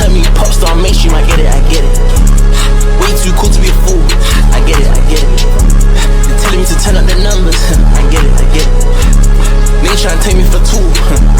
tell me pop star mainstream, I get it, I get it. Way too cool to be a fool, I get it, I get it. They telling me to turn up the numbers, I get it, I get it. They trying to take me for two,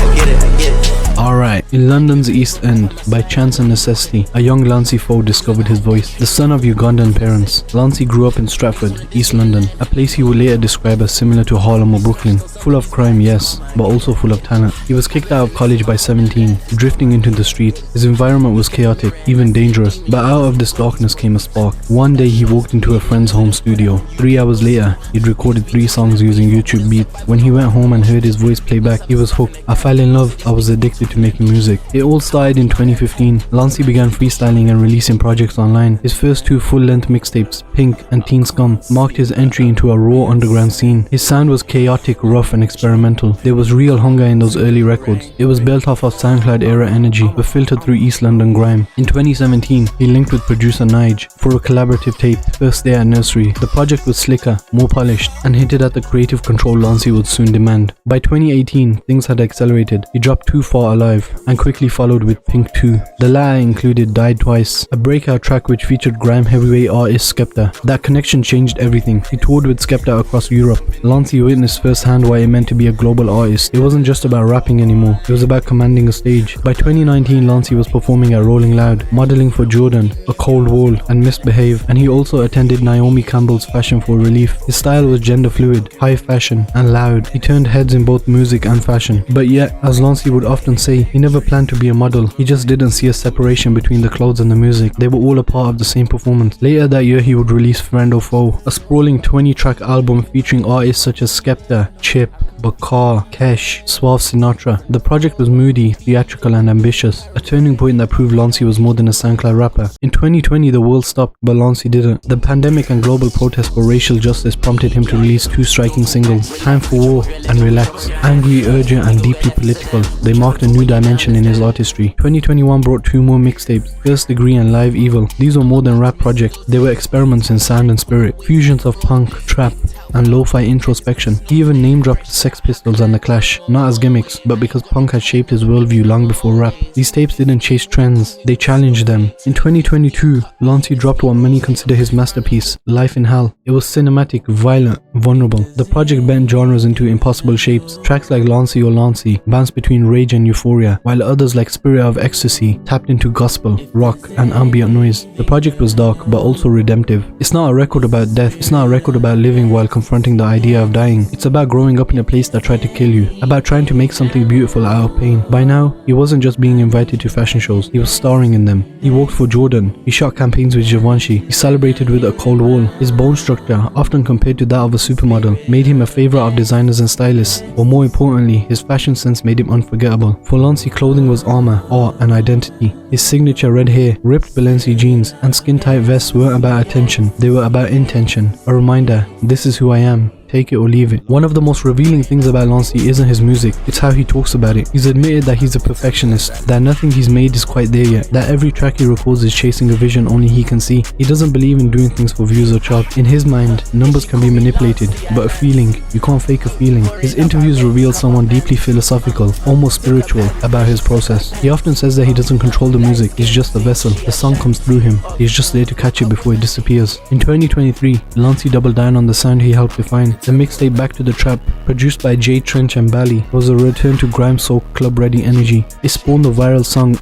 I get it, I get it. Alright, in London's East End, by chance and necessity, a young LANCEY FOUX discovered his voice. The son of Ugandan parents, LANCEY grew up in Stratford, East London, a place he would later describe as similar to Harlem or Brooklyn. Full of crime, yes, but also full of talent. He was kicked out of college by 17, drifting into the street. His environment was chaotic, even dangerous, but out of this darkness came a spark. One day he walked into a friend's home studio. 3 hours later, he'd recorded 3 songs using YouTube beats. When he went home and heard his voice play back, he was hooked. I fell in love, I was addicted to making music. It all started in 2015. LANCEY began freestyling and releasing projects online. His first 2 full-length mixtapes, Pink and Teen Scum, marked his entry into a raw underground scene. His sound was chaotic, rough and experimental. There was real hunger in those early records. It was built off of SoundCloud era energy, but filtered through East London grime. In 2017, he linked with producer Nige for a collaborative tape, First Day at Nursery. The project was slicker, more polished, and hinted at the creative control LANCEY would soon demand. By 2018, things had accelerated. He dropped Too Far Alive, and quickly followed with Pink 2. The latter included Died Twice, a breakout track which featured grime heavyweight artist Skepta. That connection changed everything. He toured with Skepta across Europe. LANCEY witnessed firsthand why it meant to be a global artist. It wasn't just about rapping anymore, it was about commanding a stage. By 2019, LANCEY was performing at Rolling Loud, modeling for Jordan, A Cold Wall, and Misbehave, and he also attended Naomi Campbell's Fashion for Relief. His style was gender fluid, high fashion, and loud. He turned heads in both music and fashion. But yet, as LANCEY would often say, he never planned to be a model. He just didn't see a separation between the clothes and the music. They were all a part of the same performance. Later that year, he would release Friend or Foe, a sprawling 20-track album featuring artists such as Skepta, Chip, Bakar, Kesh, Suave Sinatra. The project was moody, theatrical and ambitious, a turning point that proved LANCEY was more than a SoundCloud rapper. In 2020, the world stopped, but LANCEY didn't. The pandemic and global protests for racial justice prompted him to release 2 striking singles, Time for War and Relax. Angry, urgent and deeply political, they marked a new dimension in his artistry. 2021 brought 2 more mixtapes, First Degree and Live Evil. These were more than rap projects, they were experiments in sound and spirit, fusions of punk, trap, and lo-fi introspection. He even name-dropped the Sex Pistols and The Clash, not as gimmicks, but because punk had shaped his worldview long before rap. These tapes didn't chase trends, they challenged them. In 2022, LANCEY dropped what many consider his masterpiece, Life in Hell. It was cinematic, violent, vulnerable. The project bent genres into impossible shapes. Tracks like LANCEY or LANCEY bounced between rage and euphoria, while others like Spirit of Ecstasy tapped into gospel, rock, and ambient noise. The project was dark, but also redemptive. It's not a record about death, it's not a record about living while confronting the idea of dying. It's about growing up in a place that tried to kill you, about trying to make something beautiful out of pain. By now, he wasn't just being invited to fashion shows, he was starring in them. He worked for Jordan, he shot campaigns with Givenchy, he celebrated with A Cold Wall. His bone structure, often compared to that of a supermodel, made him a favorite of designers and stylists, or more importantly, his fashion sense made him unforgettable. For LANCEY, clothing was armor, art, and identity. His signature red hair, ripped Balenciaga jeans, and skin-tight vests weren't about attention, they were about intention. A reminder, this is who I am. Take it or leave it. One of the most revealing things about LANCEY isn't his music, it's how he talks about it. He's admitted that he's a perfectionist, that nothing he's made is quite there yet, that every track he records is chasing a vision only he can see. He doesn't believe in doing things for views or charts. In his mind, numbers can be manipulated, but a feeling, you can't fake a feeling. His interviews reveal someone deeply philosophical, almost spiritual, about his process. He often says that he doesn't control the music, it's just a vessel. The song comes through him, he's just there to catch it before it disappears. In 2023, LANCEY doubled down on the sound he helped define. The mixtape Back to the Trap, produced by Jay Trench and Bally, was a return to grime-soaked club-ready energy. It spawned the viral song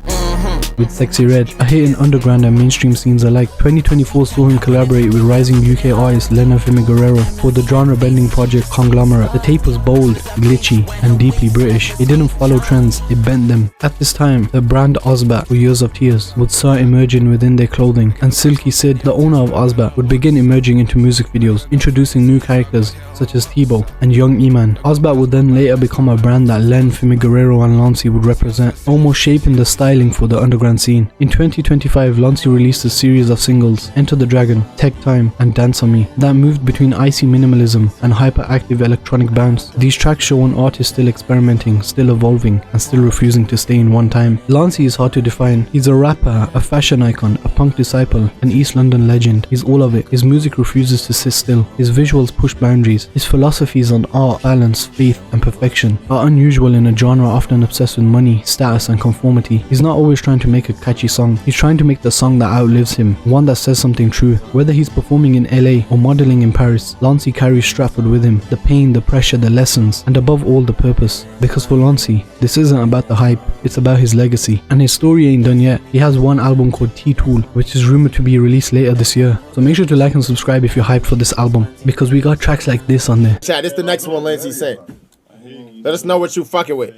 with Sexy Red, a hit in underground and mainstream scenes alike. 2024 saw him collaborate with rising UK artist Lennon Guerrero for the genre-bending project Conglomerate. The tape was bold, glitchy, and deeply British. It didn't follow trends, it bent them. At this time, the brand Ozbat, or Years of Tears, would start emerging within their clothing, and Silky Sid, the owner of Ozbat, would begin emerging into music videos, introducing new characters such as Tebow and Young Eman. Ozbat would then later become a brand that Len Guerrero and LANCEY would represent, almost shaping the styling for the underground scene. In 2025, LANCEY released a series of singles, Enter the Dragon, Tech Time, and Dance on Me, that moved between icy minimalism and hyperactive electronic bounce. These tracks show an artist still experimenting, still evolving, and still refusing to stay in one time. LANCEY is hard to define. He's a rapper, a fashion icon, a punk disciple, an East London legend. He's all of it. His music refuses to sit still. His visuals push boundaries. His philosophies on art, balance, faith, and perfection are unusual in a genre often obsessed with money, status, and conformity. He's not always trying to make a catchy song. He's trying to make the song that outlives him, one that says something true. Whether he's performing in LA or modeling in Paris, Lancey carries Stratford with him. The pain, the pressure, the lessons, and above all the purpose. Because for Lancey, this isn't about the hype, it's about his legacy. And his story ain't done yet. He has one album called T-Tool, which is rumored to be released later this year. So make sure to like and subscribe if you're hyped for this album, because we got tracks like this on there. Chat, this the next one Lancey said. Let us know what you fucking with.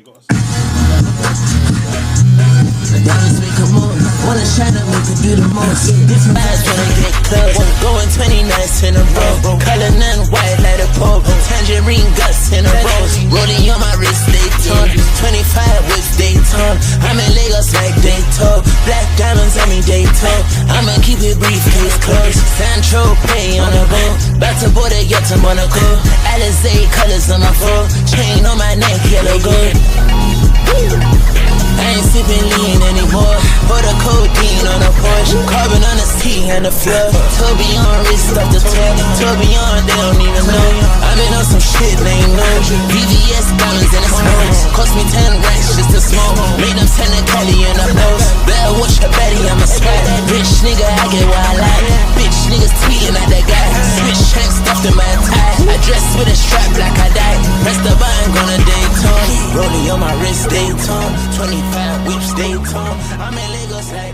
Wanna shine up, we could do the most. Different vibes when I get close. Going 20 nights in a row. Color none white like a pope. Tangerine guts in a row. Rolling on my wrist, they torn. 25 with Dayton. I'm in Lagos like Dayton. Black diamonds on me, Dayton. I'ma keep it briefcase close. Sandro pay on a boat. Back to border, get to Monaco. Alizé colors on my phone. Chain on my neck, yellow gold. I ain't sipping lean anymore. Pour the codeine on a Porsche. Carbon on the seat and the floor. Toby on wrist off the top. Toby on, they don't even know. I've been on some shit they ain't know. VVS diamonds in the smoke. Cost me 10 racks just to smoke. Made them send a Cali in a post. Better watch your Betty, I'm a sweat. Rich nigga, I get what I like. Bitch niggas tweeting at that guy. Switch check stuffed in my tie. I dress with a strap like I die. Press the button, gonna Dayton. Rolling on my wrist, Dayton. 25 whips, Dayton. I'm in Lagos like